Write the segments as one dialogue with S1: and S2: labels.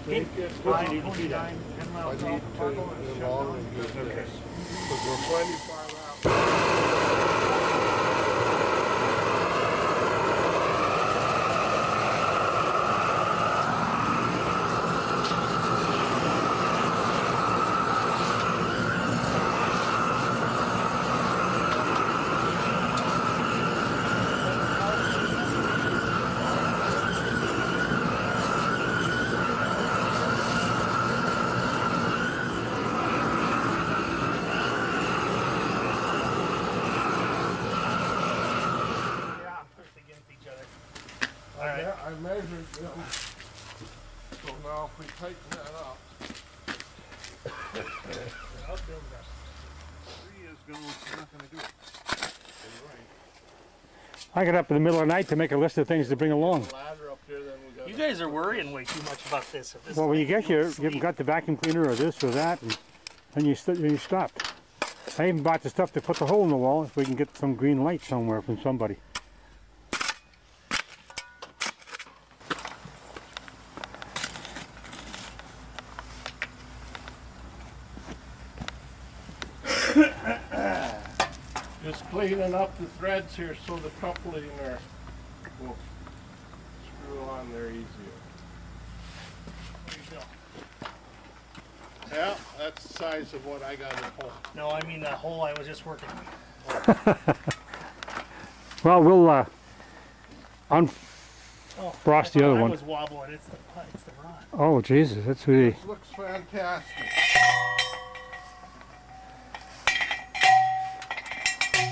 S1: Keep it 29, 10
S2: I
S1: miles
S2: need
S1: off
S2: to
S1: Fargo and
S2: move
S1: shut
S2: on
S1: down.
S2: and get
S1: Okay.
S2: this. Because we're plenty far out. I measured them, so now if we tighten that up. Not gonna do it.
S3: I got up in the middle of the night to make a list of things to bring along.
S2: Ladder up here, then we got
S1: You guys are worrying way too much about this. If this
S3: Well, when you
S1: is
S3: get here, you
S1: sleep.
S3: haven't got the vacuum cleaner or this or that, and then you stopped. I even bought the stuff to put the hole in the wall if we can get some green light somewhere from somebody.
S2: just cleaning up the threads here so the coupling will screw on there easier. Yeah, that's the size of what I got in the hole.
S1: No, I mean the hole I was just working.
S3: Well, we'll unfrost the other
S1: I
S3: one.
S1: was wobbling. It's the rod.
S3: Oh, Jesus, that's really...
S2: This looks fantastic.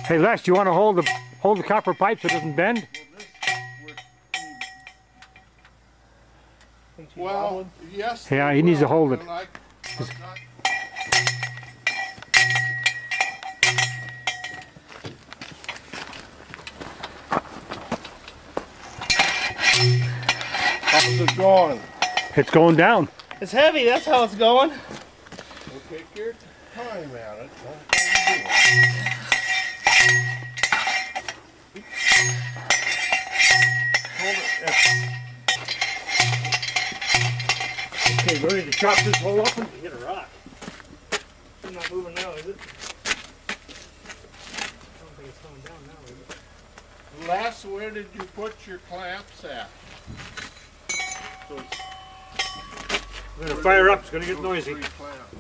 S3: Hey, Les, do you want to hold the copper pipe so it doesn't bend?
S2: Well, yes.
S3: Yeah, he needs to hold it.
S2: How's it going?
S3: It's going down.
S1: It's heavy. That's how it's going.
S2: Well, take your time at it. Don't overdo it. Hold it.
S3: Okay, ready to chop this hole up?
S1: You hit a rock. It's not moving now, is it? I don't think it's coming down now, is it?
S2: Les, where did you put your clamps at? So it's
S3: We're going to fire up. It's going to get noisy.
S2: 3 clamps.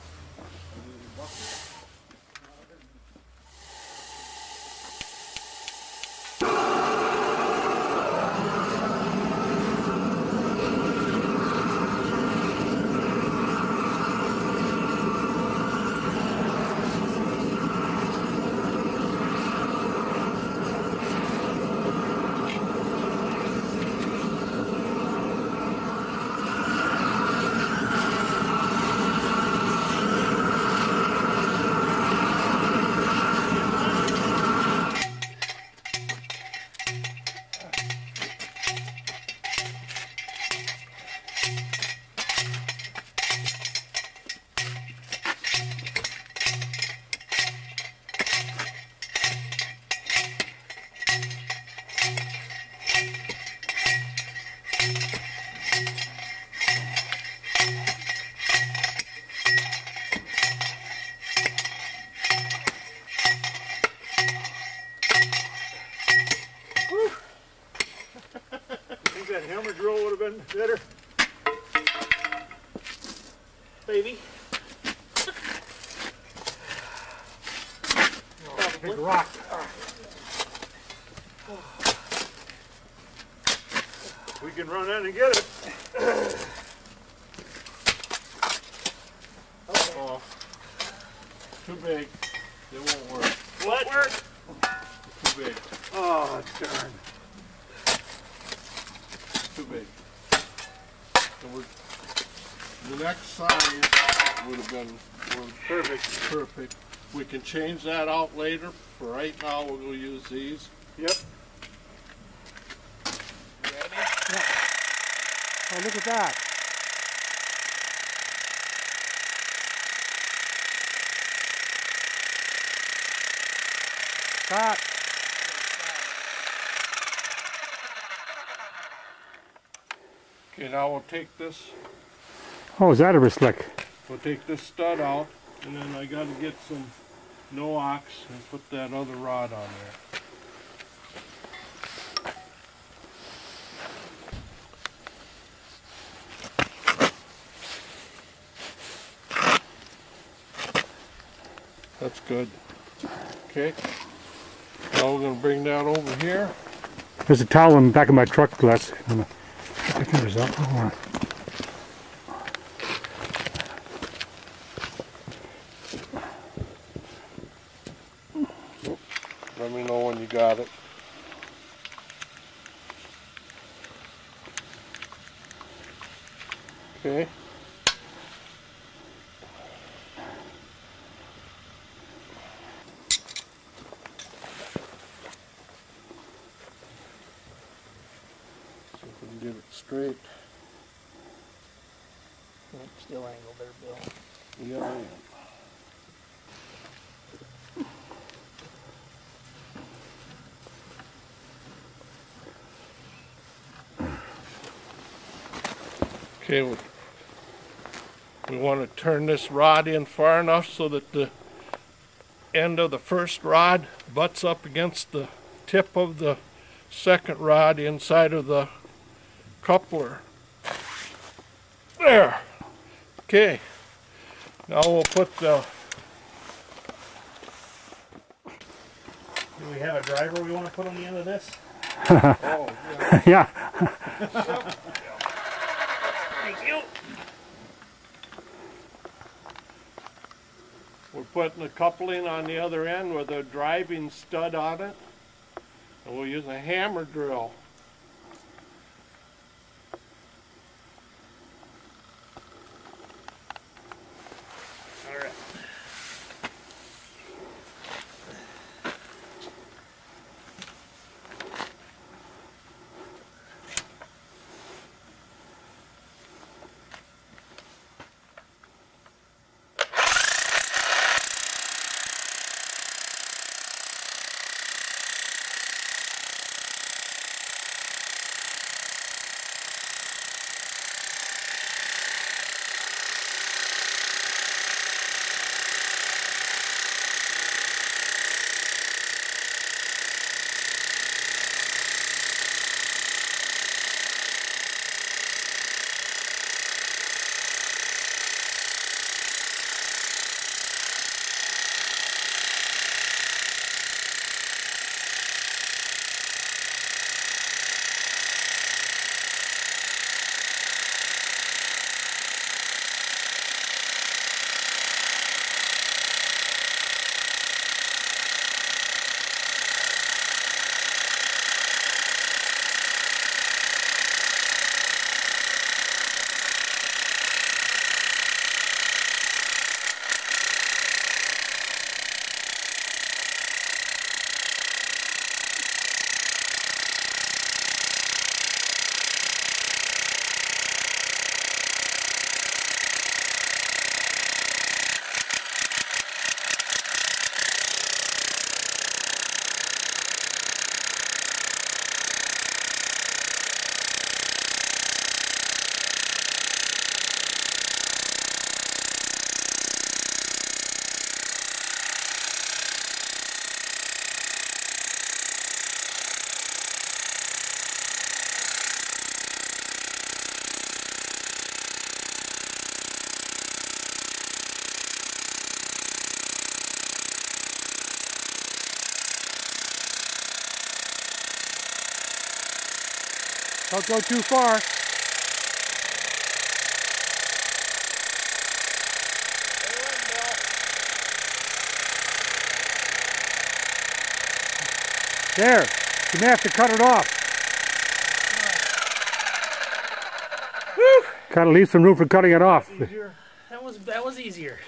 S3: That hammer drill would have been better.
S1: Baby.
S3: Big rock. We can run in and get it.
S2: Oh, too big. It won't work.
S1: What?
S2: Too big.
S3: Oh, darn.
S2: Too big. So the next size would have been perfect. We can change that out later. For right now, we're going to use these.
S3: Yep.
S2: You ready?
S3: Yeah. Oh, look at that. Stop.
S2: Okay, now we'll take this
S3: Oh, is that a slick?
S2: We'll take this stud out, and then I got to get some no-ox and put that other rod on there. That's good. Okay. Now we're going to bring that over here.
S3: There's a towel in the back of my truck, Les. I'm gonna put my fingers up. Hold on.
S2: Let me know when you got it. Okay. See if we can get it straight.
S1: Still angled there, Bill.
S2: Yeah, I am. Okay, we want to turn this rod in far enough so that the end of the first rod butts up against the tip of the second rod inside of the coupler. There. Okay. Now we'll put the...
S1: Do we have a driver we want to put on the end of this?
S2: Oh, yeah.
S3: Yeah.
S1: Thank you.
S2: We're putting the coupling on the other end with a driving stud on it. And we'll use a hammer drill.
S1: All right.
S3: Don't go too far. There. You may have to cut it off. Gotta leave some room for cutting it off.
S1: That was easier.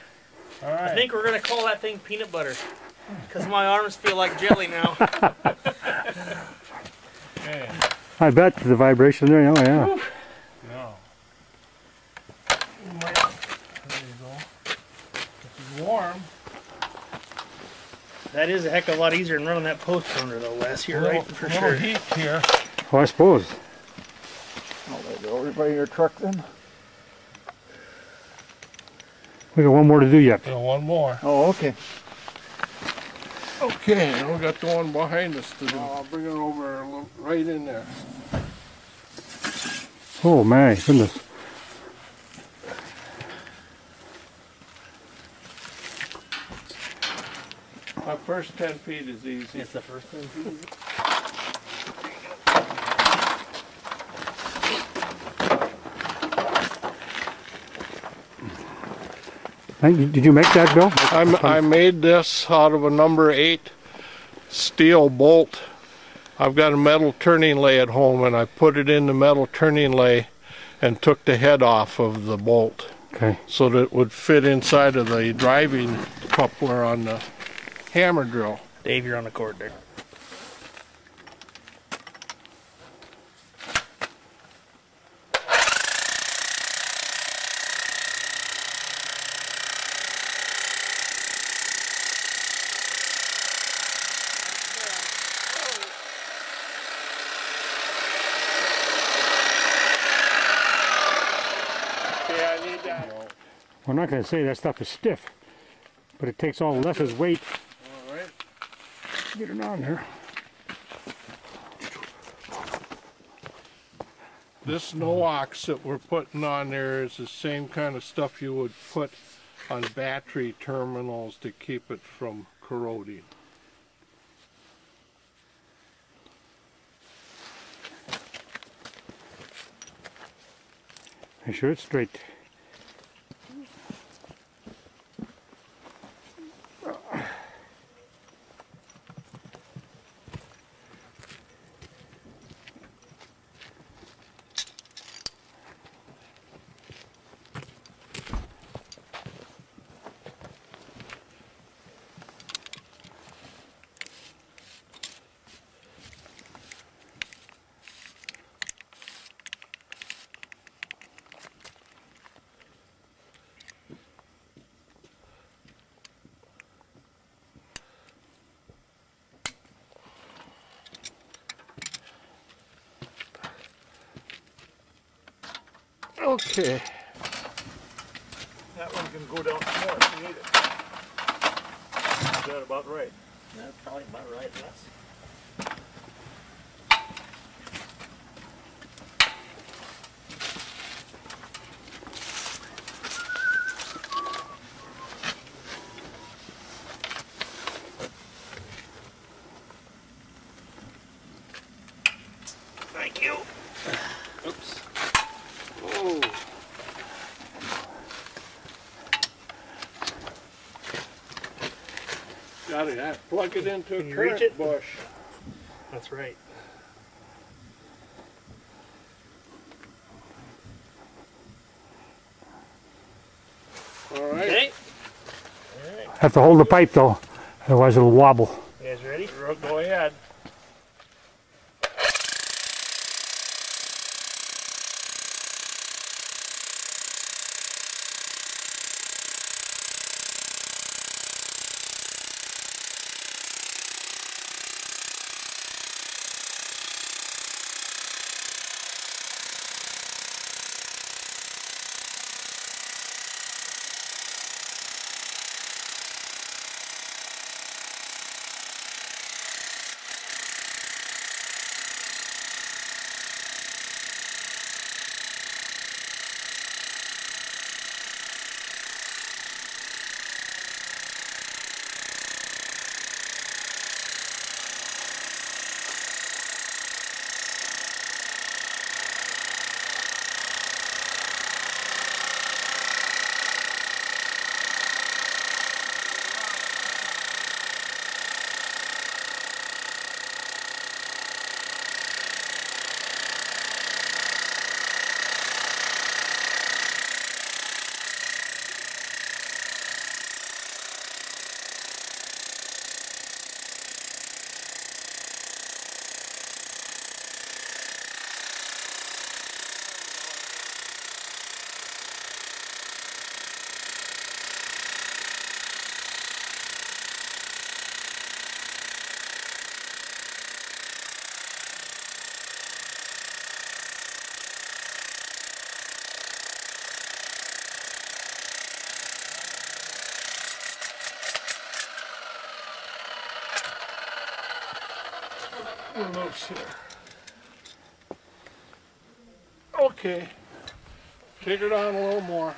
S2: All right.
S1: I think we're gonna call that thing peanut butter, because my arms feel like jelly now.
S2: Okay.
S3: I bet the vibration there. Oh yeah.
S2: No. There you go. This is warm.
S1: That is a heck of a lot easier than running that post burner though, Wes. You're right for
S2: little
S1: sure.
S2: heat here.
S3: Oh, I suppose.
S2: Oh, there you go. Everybody in your truck then?
S3: We got one more to do yet.
S2: One more.
S4: Oh, okay.
S2: Okay, and we got the one behind us to do. I'll bring it over right in there.
S3: Oh my goodness.
S2: My first 10 feet is easy.
S1: It's the first 10 feet.
S3: Did you make that, Bill?
S2: I made this out of a number 8 steel bolt. I've got a metal turning lay at home, and I put it in the metal turning lay and took the head off of the bolt.
S3: Okay.
S2: So that it would fit inside of the driving coupler on the hammer drill.
S1: Dave, you're on the cord there.
S3: I'm not going to say that stuff is stiff, but it takes all less's weight.
S2: All right.
S3: Get it on there.
S2: This no-ox that we're putting on there is the same kind of stuff you would put on battery terminals to keep it from corroding.
S3: Make sure it's straight.
S2: Okay.
S4: That one can go down some more if you need it. Is that about right?
S1: That's probably about right, yes. Thank you. Oops.
S2: Oh. Got it. Plug it into a
S1: Can you
S2: current
S1: reach it?
S2: bush.
S1: That's right.
S2: All right.
S1: Okay.
S3: Have to hold the pipe though, otherwise it'll wobble.
S1: You guys ready?
S2: Go ahead. We're loose here. Okay. Take her down a little more.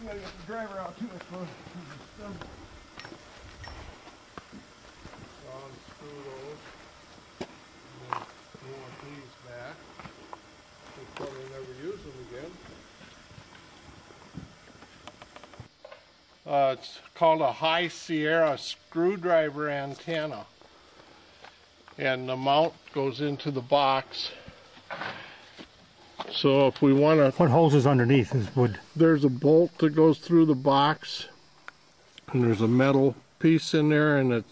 S2: Gotta get the driver out too, I suppose. Unscrew those. And then you want these back. We'll probably never use them again. It's called a High Sierra screwdriver antenna. And the mount goes into the box. So if we want to...
S3: What holds is underneath is wood.
S2: There's a bolt that goes through the box, and there's a metal piece in there, and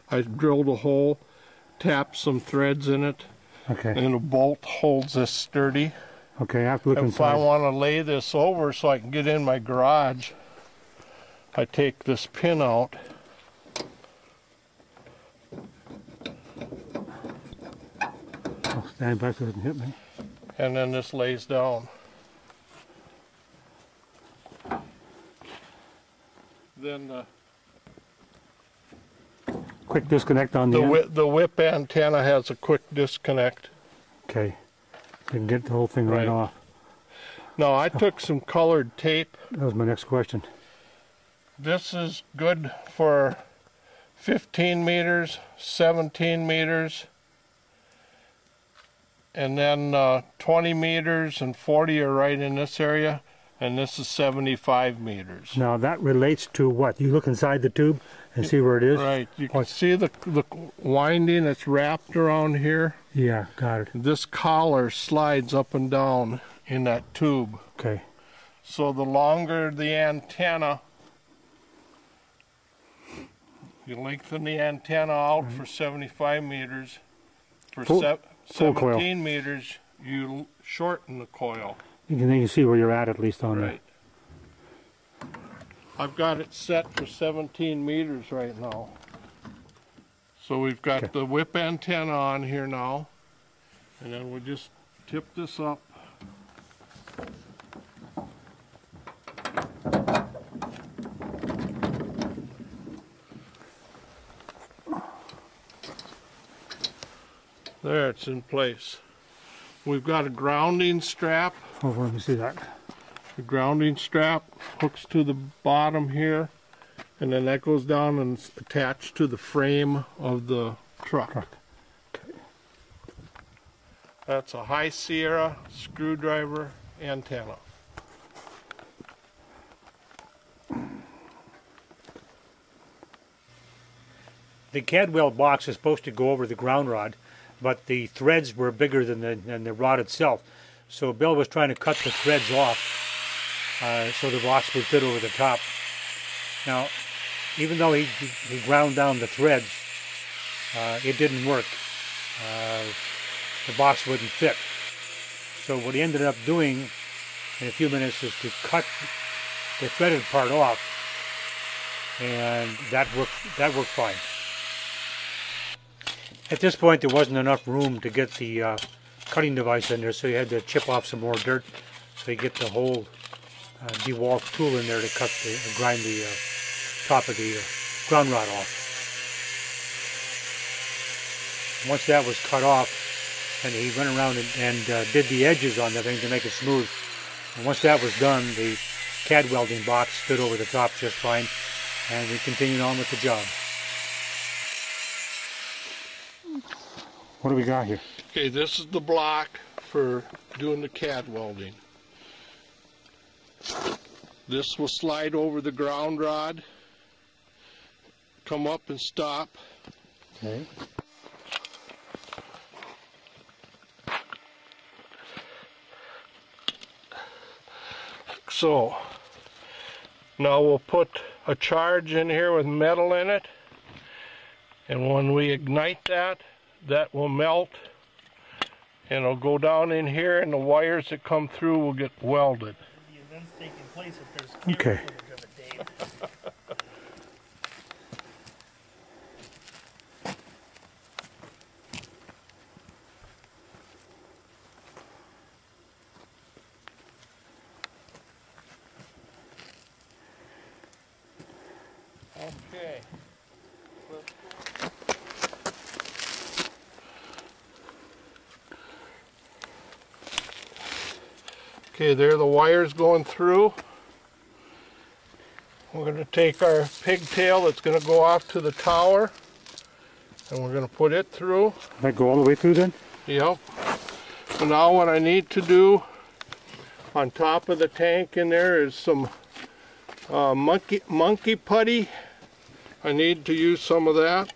S2: I drilled a hole, tapped some threads in it,
S3: Okay.
S2: and a bolt holds this sturdy.
S3: Okay, I have to look
S2: If
S3: inside.
S2: I want to lay this over so I can get in my garage, I take this pin out.
S3: I'll stand back so it doesn't hit me.
S2: And then this lays down. Then
S3: Quick disconnect on the end.
S2: the whip antenna has a quick disconnect.
S3: Okay. You can get the whole thing right
S2: Right.
S3: off.
S2: Now I took some colored tape.
S3: That was my next question.
S2: This is good for 15 meters, 17 meters, and then 20 meters and 40 are right in this area, and this is 75 meters.
S3: Now that relates to what? You look inside the tube and see where it is?
S2: Right, you can see the winding that's wrapped around here.
S3: Yeah, got it.
S2: This collar slides up and down in that tube.
S3: Okay.
S2: So the longer the antenna, you lengthen the antenna out for 75 meters. For
S3: Full coil.
S2: 17 meters, you shorten the coil.
S3: Then you can see where you're at least on
S2: Right. I've got it set for 17 meters right now. So we've got
S3: Okay.
S2: the whip antenna on here now. And then we just tip this up. There, it's in place. We've got a grounding strap.
S3: there. Oh, let me see that.
S2: The grounding strap hooks to the bottom here, and then that goes down and is attached to the frame of the truck.
S3: Okay.
S2: That's a High Sierra screwdriver antenna.
S3: The Cadwell box is supposed to go over the ground rod, but the threads were bigger than the rod itself. So Bill was trying to cut the threads off so the box would fit over the top. Now, even though he ground down the threads, it didn't work. The box wouldn't fit. So what he ended up doing in a few minutes is to cut the threaded part off, and that worked fine. At this point, there wasn't enough room to get the cutting device in there, so you had to chip off some more dirt so you get the whole DeWalt tool in there to grind the top of the ground rod off. Once that was cut off, and he went around and did the edges on the thing to make it smooth. And once that was done, the CAD welding box stood over the top just fine, and we continued on with the job. What do we got here?
S2: Okay, this is the block for doing the CAD welding. This will slide over the ground rod, come up and stop.
S3: Okay.
S2: So, now we'll put a charge in here with metal in it, and when we ignite that, that will melt, and it'll go down in here, and the wires that come through will get welded.
S1: The event's taking place if there's camera
S3: Okay.
S1: footage of it, Dave.
S2: Okay. Okay, there are the wires going through. We're going to take our pigtail that's going to go off to the tower, and we're going to put it through.
S3: That go all the way through then?
S2: Yep. So now what I need to do on top of the tank in there is some monkey putty. I need to use some of that.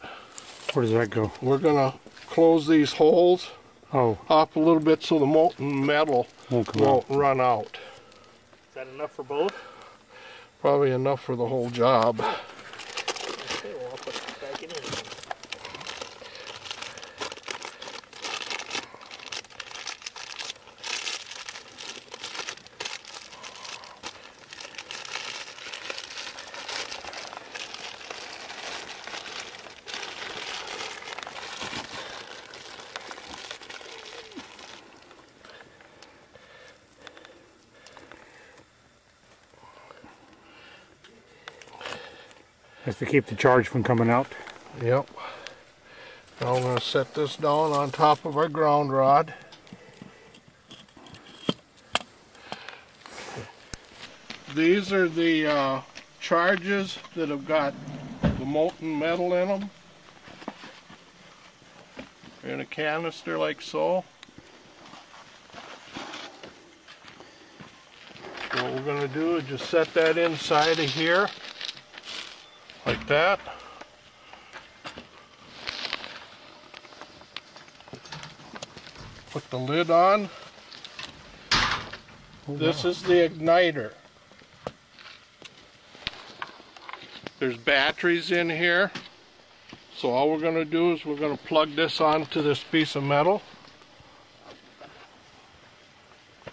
S3: Where does that go?
S2: We're going to close these holes
S3: Oh,
S2: up a little bit so the molten metal
S3: won't come
S2: won't
S3: out.
S2: run out.
S1: Is that enough for both?
S2: Probably enough for the whole job.
S1: Okay, well, I'll put this back in here.
S3: That's to keep the charge from coming out.
S2: Yep. Now I'm going to set this down on top of our ground rod. These are the charges that have got the molten metal in them. They're in a canister like so. So what we're going to do is just set that inside of here, like that. Put the lid on. This is the igniter. There's batteries in here. So all we're going to do is we're going to plug this onto this piece of metal.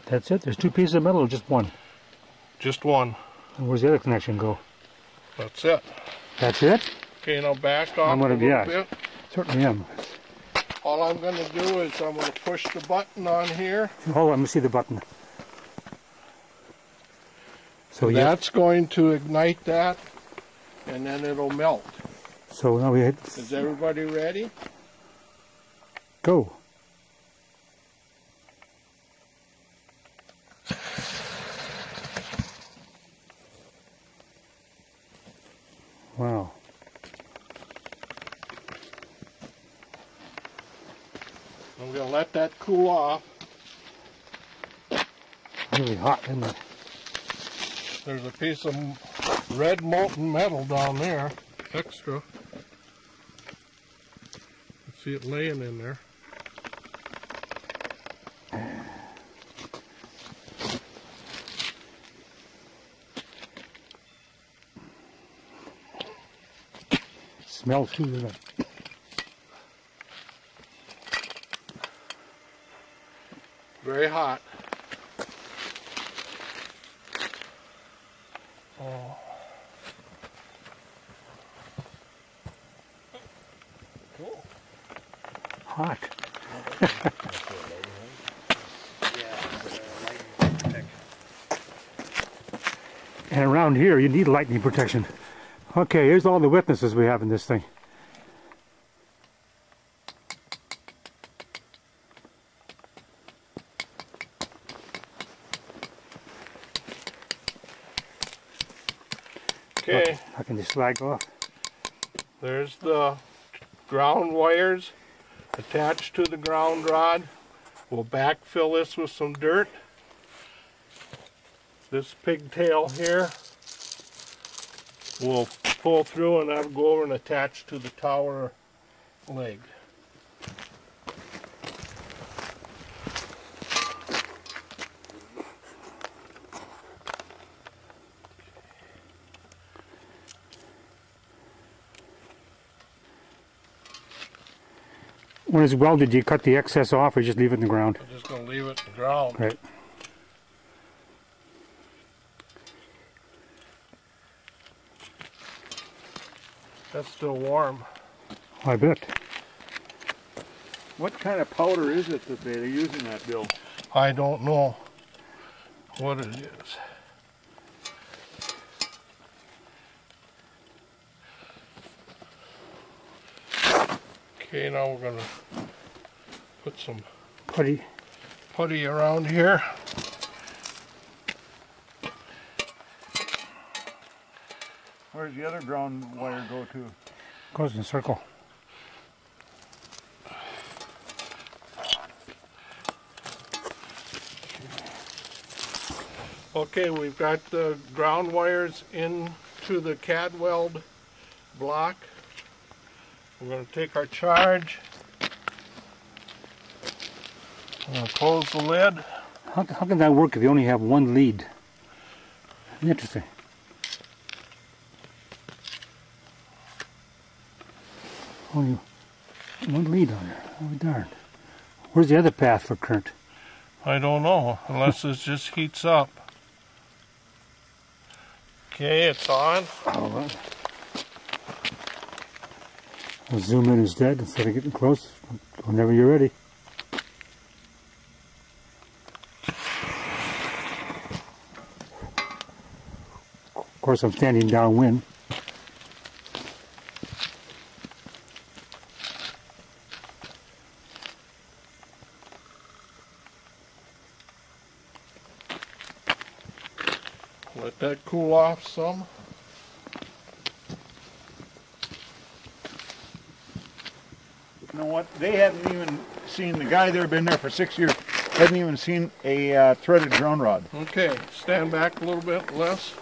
S3: That's it? There's two pieces of metal or just one?
S2: Just one.
S3: And where's the other connection go?
S2: That's it.
S3: That's it?
S2: Okay, now back off
S3: I'm gonna-
S2: a little
S3: yeah.
S2: bit.
S3: Certainly am.
S2: All I'm going to do is I'm going to push the button on here.
S3: Hold on, let me see the button. So yeah.
S2: That's going to ignite that, and then it'll melt.
S3: So now we hit
S2: Is everybody ready?
S3: go. Wow.
S2: I'm going to let that cool off.
S3: Really hot, isn't it?
S2: There's a piece of red molten metal down there, extra. See it laying in there.
S3: Smells too, doesn't it?
S2: Very hot. Oh. Cool.
S3: Hot. And around here, you need lightning protection. Okay, here's all the witnesses we have in this thing.
S2: Okay,
S3: I can just slag off.
S2: there's the ground wires attached to the ground rod. We'll backfill this with some dirt. This pigtail here will pull through, and that'll go over and attach to the tower leg.
S3: When it's welded, do you cut the excess off or just leave it in the ground?
S2: I'm just going to leave it in the ground.
S3: Right.
S2: That's still warm.
S3: I bet.
S4: What kind of powder is it that they're using that, Bill?
S2: I don't know what it is. Okay, now we're going to put some putty around here.
S4: Where's the other ground wire go to?
S3: Goes in a circle.
S2: Okay, we've got the ground wires into the CAD weld block. We're going to take our charge. I'm going to close the lid.
S3: How can that work if you only have one lead? Interesting. Only one lead on there. Oh, darn. Where's the other path for current?
S2: I don't know, unless it just heats up. Okay, it's on.
S3: Oh, well. I'll zoom in instead instead of getting close. Whenever you're ready. Of course, I'm standing downwind.
S2: Let that cool off some.
S4: You know what? They hadn't even seen, the guy there been there for 6 years, hadn't even seen a threaded ground rod.
S2: Okay, stand back a little bit, Les.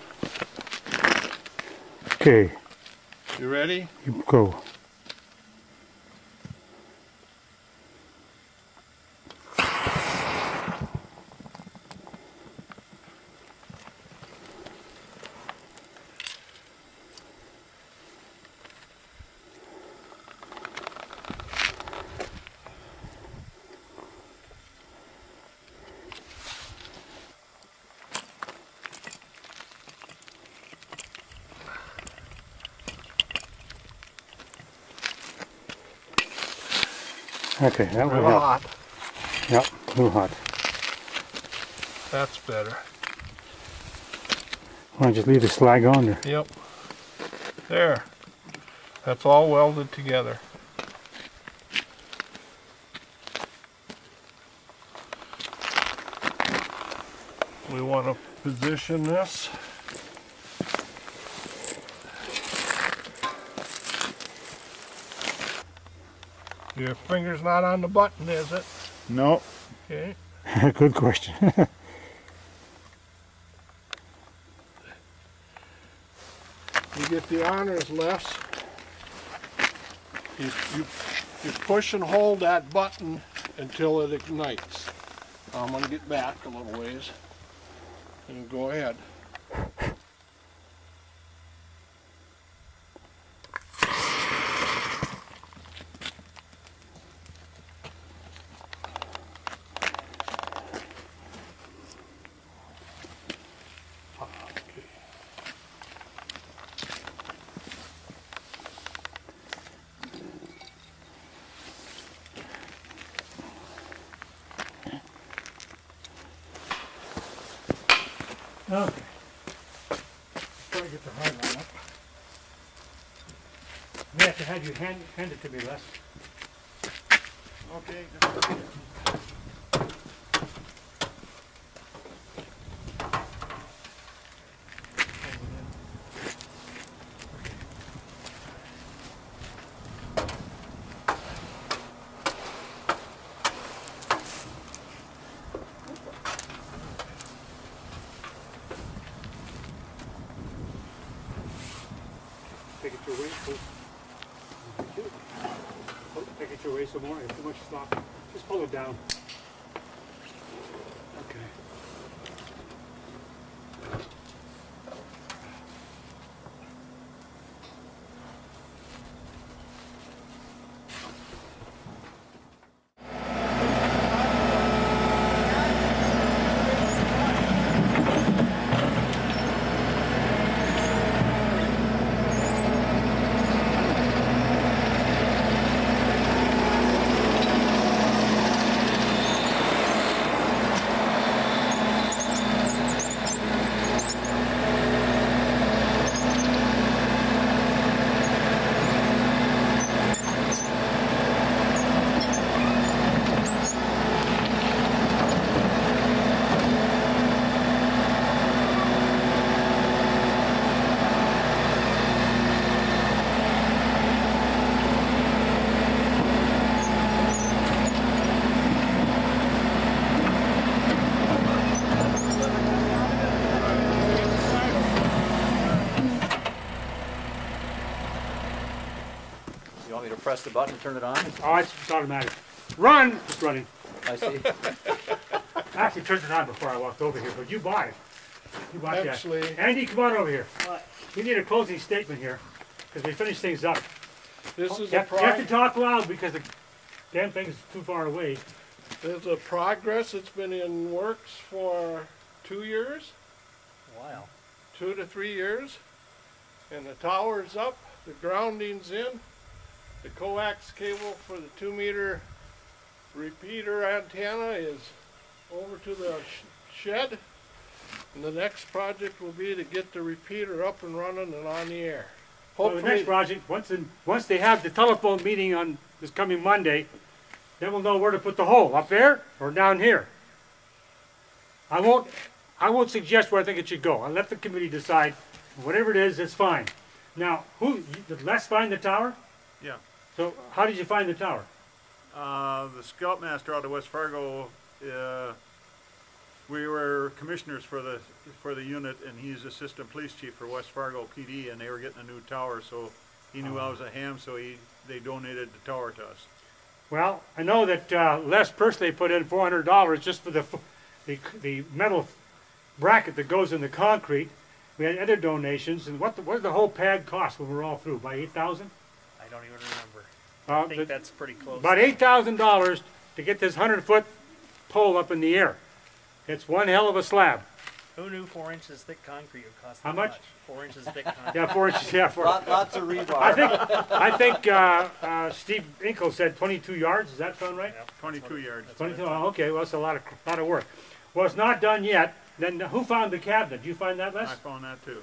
S3: Okay,
S2: You ready?
S3: you go. Okay, that will
S2: Real
S3: help.
S2: hot.
S3: Yep, a little hot.
S2: That's better.
S3: Why don't you just leave the slag on there?
S2: Yep. There. That's all welded together. We want to position this. Your finger's not on the button, is it?
S4: No.
S2: Okay.
S3: Good question.
S2: You get the honors, Les. You push and hold that button until it ignites. I'm going to get back a little ways and go ahead.
S3: Okay. Try to get the hard line up. May have to have you hand it to me, Les.
S4: Okay.
S3: Take it your way, please. Take it your way some more. Too much slop. Just pull it down. Okay.
S5: press the button and turn it on?
S3: Oh, it's automatic. Run! It's running.
S5: I see.
S3: I actually turned it on before I walked over here, but you bought it. You bought
S2: Actually-
S3: that. Andy, come on over here.
S1: What?
S3: We need a closing statement here, because we finish things up.
S2: This is
S3: You
S2: a
S3: have to
S2: prog-
S3: talk loud because the damn thing's too far away.
S2: there's a progress. It's been in works for 2 years,
S1: Wow.
S2: 2 to 3 years, and the tower's up. The grounding's in. The coax cable for the 2-meter repeater antenna is over to the shed. And the next project will be to get the repeater up and running and on the air.
S3: Well, the next project, once they have the telephone meeting on this coming Monday, then we'll know where to put the hole, up there or down here. I won't suggest where I think it should go. I'll let the committee decide. Whatever it is, it's fine. Now, did Les find the tower?
S4: Yeah.
S3: So how did you find the tower?
S4: The scoutmaster out of West Fargo, we were commissioners for the unit, and he's assistant police chief for West Fargo PD, and they were getting a new tower, so he knew I was a ham, so they donated the tower to us.
S3: Well, I know that Les personally put in $400 just for the metal bracket that goes in the concrete. We had other donations, and what did the whole pad cost when we were all through? By $8,000?
S1: I don't even remember. I think that's pretty close.
S3: About $8,000 to get this 100-foot pole up in the air. It's one hell of a slab.
S1: Who knew 4 inches thick concrete would cost
S3: How
S1: that
S3: much?
S1: 4 inches thick concrete.
S3: Yeah, 4 inches. Yeah, 4.
S5: Lots of rebar.
S3: I think Steve Inkle said 22 yards. Does that sound right?
S1: Yep.
S4: 22 yards.
S3: 22. Oh, okay. Well, that's a lot of work. Well, it's not done yet. Then who found the cabinet? Did you find that, Les?
S4: I found that too,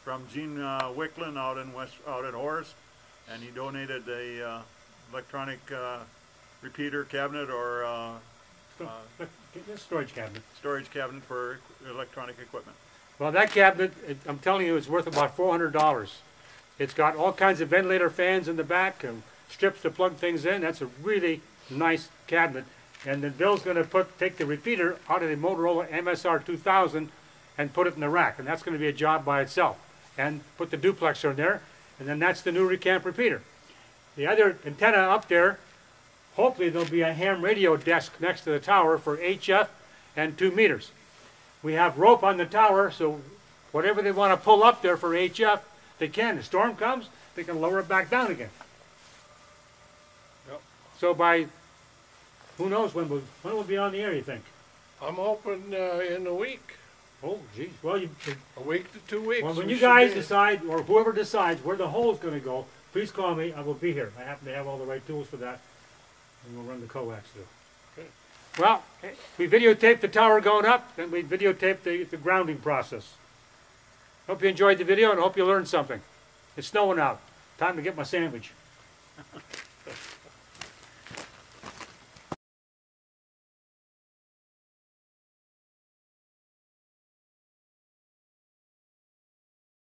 S4: from Gene Wicklin out at Horace, and he donated a electronic repeater cabinet or
S3: Storage cabinet.
S4: storage cabinet for electronic equipment.
S3: Well, that cabinet, I'm telling you, is worth about $400. It's got all kinds of ventilator fans in the back and strips to plug things in. That's a really nice cabinet. And then Bill's going to take the repeater out of the Motorola MSR 2000 and put it in the rack. And that's going to be a job by itself. And put the duplexer in there. And then that's the new recamp repeater. The other antenna up there, hopefully there'll be a ham radio desk next to the tower for HF and 2 meters. We have rope on the tower, so whatever they want to pull up there for HF, they can. The storm comes, they can lower it back down again.
S2: Yep.
S3: So by, who knows when we'll be on the air, you think?
S2: I'm hoping in a week.
S3: Oh, geez. Well,
S2: A week to 2 weeks.
S3: when
S2: we
S3: you
S2: should
S3: guys
S2: be-
S3: decide, or whoever decides where the hole's going to go, please call me. I will be here. I happen to have all the right tools for that. And we'll run the coax through.
S2: Okay.
S3: Well, we videotaped the tower going up, and we videotaped the grounding process. Hope you enjoyed the video, and hope you learned something. It's snowing out. Time to get my sandwich.